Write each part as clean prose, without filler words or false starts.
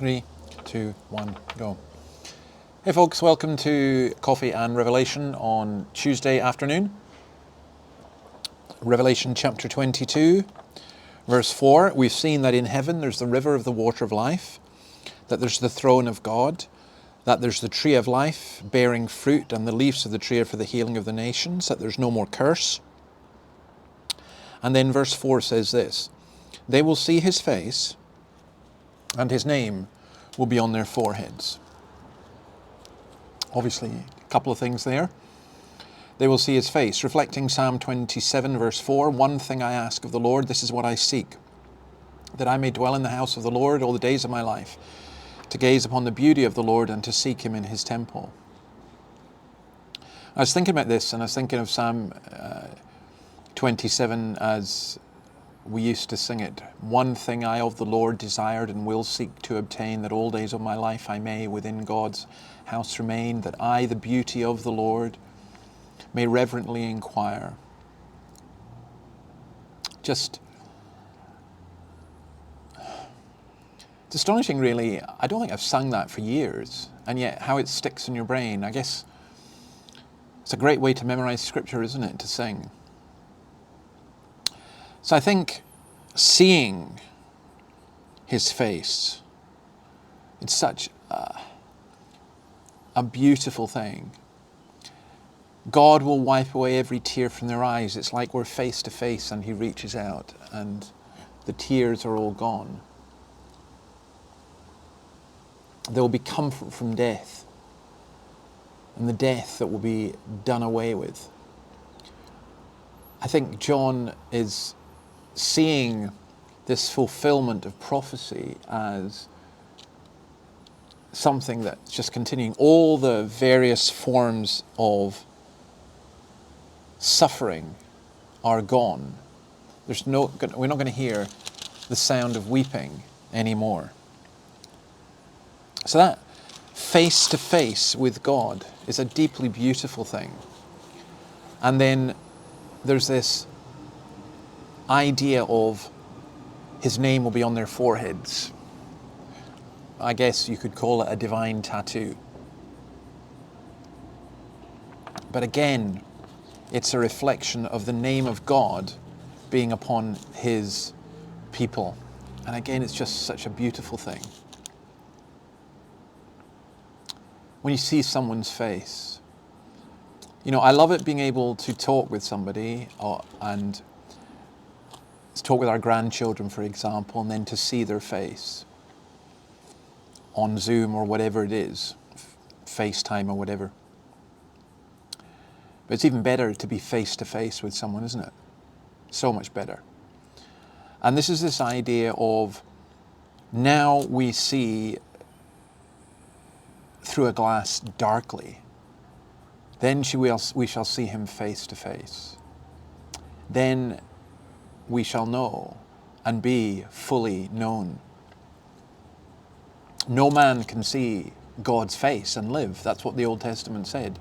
3, 2, 1, go. Hey folks, welcome to Coffee and Revelation on Tuesday afternoon. Revelation chapter 22, verse 4. We've seen that in heaven there's the river of the water of life, that there's the throne of God, that there's the tree of life bearing fruit, and the leaves of the tree are for the healing of the nations, that there's no more curse. And then verse 4 says this: they will see his face, and his name will be on their foreheads. Obviously, a couple of things there. They will see his face, reflecting Psalm 27, verse 4. One thing I ask of the Lord, this is what I seek, that I may dwell in the house of the Lord all the days of my life, to gaze upon the beauty of the Lord and to seek him in his temple. I was thinking about this, and I was thinking of Psalm 27 as we used to sing it. One thing I of the Lord desired and will seek to obtain, that all days of my life I may within God's house remain, that I, the beauty of the Lord, may reverently inquire. It's astonishing, really. I don't think I've sung that for years, and yet how it sticks in your brain. I guess it's a great way to memorize scripture, isn't it, to sing? So I think seeing his face, it's such a beautiful thing. God will wipe away every tear from their eyes. It's like we're face to face and he reaches out and the tears are all gone. There will be comfort from death, and the death that will be done away with. I think John is seeing this fulfillment of prophecy as something that's just continuing. All the various forms of suffering are gone. We're not going to hear the sound of weeping anymore. So that face to face with God is a deeply beautiful thing. And then there's this idea of his name will be on their foreheads. I guess you could call it a divine tattoo. But again, it's a reflection of the name of God being upon his people. And again, it's just such a beautiful thing. When you see someone's face, I love it being able to talk with somebody and talk with our grandchildren, for example, and then to see their face on Zoom or whatever it is, FaceTime or whatever. But it's even better to be face to face with someone, isn't it? So much better. And this is this idea of now we see through a glass darkly. Then we shall see him face to face. Then we shall know and be fully known. No man can see God's face and live. That's what the Old Testament said.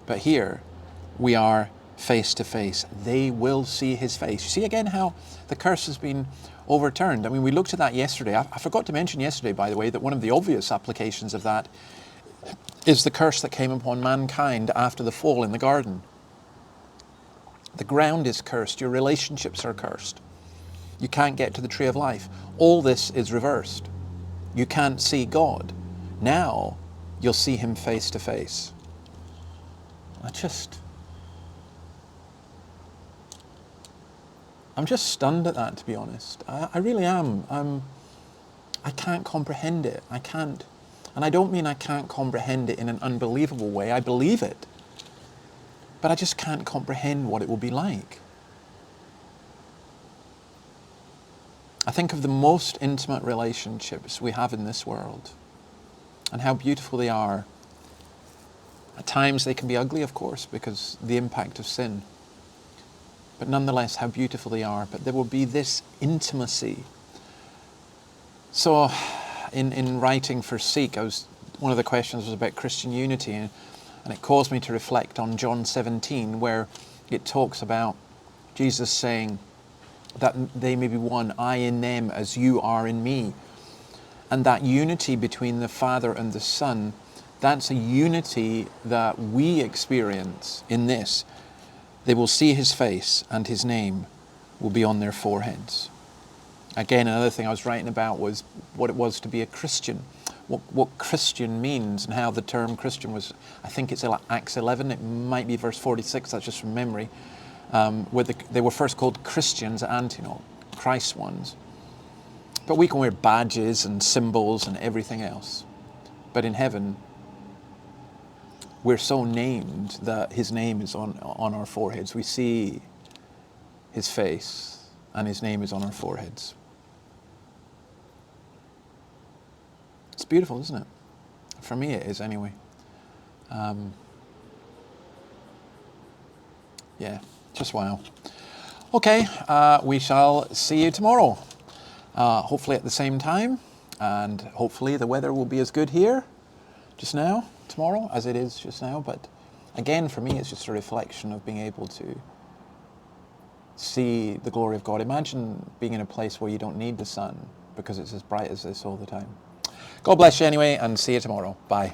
But here we are face to face. They will see his face. You see again how the curse has been overturned. I mean, we looked at that yesterday. I forgot to mention yesterday, by the way, that one of the obvious applications of that is the curse that came upon mankind after the fall in the garden. The ground is cursed. Your relationships are cursed. You can't get to the tree of life. All this is reversed. You can't see God. Now you'll see him face to face. I'm just stunned at that, to be honest. I really am. I can't comprehend it. I can't. And I don't mean I can't comprehend it in an unbelievable way. I believe it. But I just can't comprehend what it will be like. I think of the most intimate relationships we have in this world and how beautiful they are. At times they can be ugly, of course, because the impact of sin. But nonetheless, how beautiful they are. But there will be this intimacy. So in writing for Seek, one of the questions was about Christian unity, and it caused me to reflect on John 17, where it talks about Jesus saying that they may be one, I in them as you are in me. And that unity between the Father and the Son, that's a unity that we experience in this. They will see his face and his name will be on their foreheads. Again, another thing I was writing about was what it was to be a Christian, what Christian means, and how the term Christian was, I think it's Acts 11, it might be verse 46, that's just from memory, where they were first called Christians at Antioch, Christ's ones. But we can wear badges and symbols and everything else. But in heaven, we're so named that his name is on our foreheads. We see his face and his name is on our foreheads. It's beautiful, isn't it? For me it is anyway. Yeah, just wow. Okay, we shall see you tomorrow. Hopefully at the same time, and hopefully the weather will be as good here tomorrow, as it is just now. But again, for me, it's just a reflection of being able to see the glory of God. Imagine being in a place where you don't need the sun because it's as bright as this all the time. God bless you anyway, and see you tomorrow. Bye.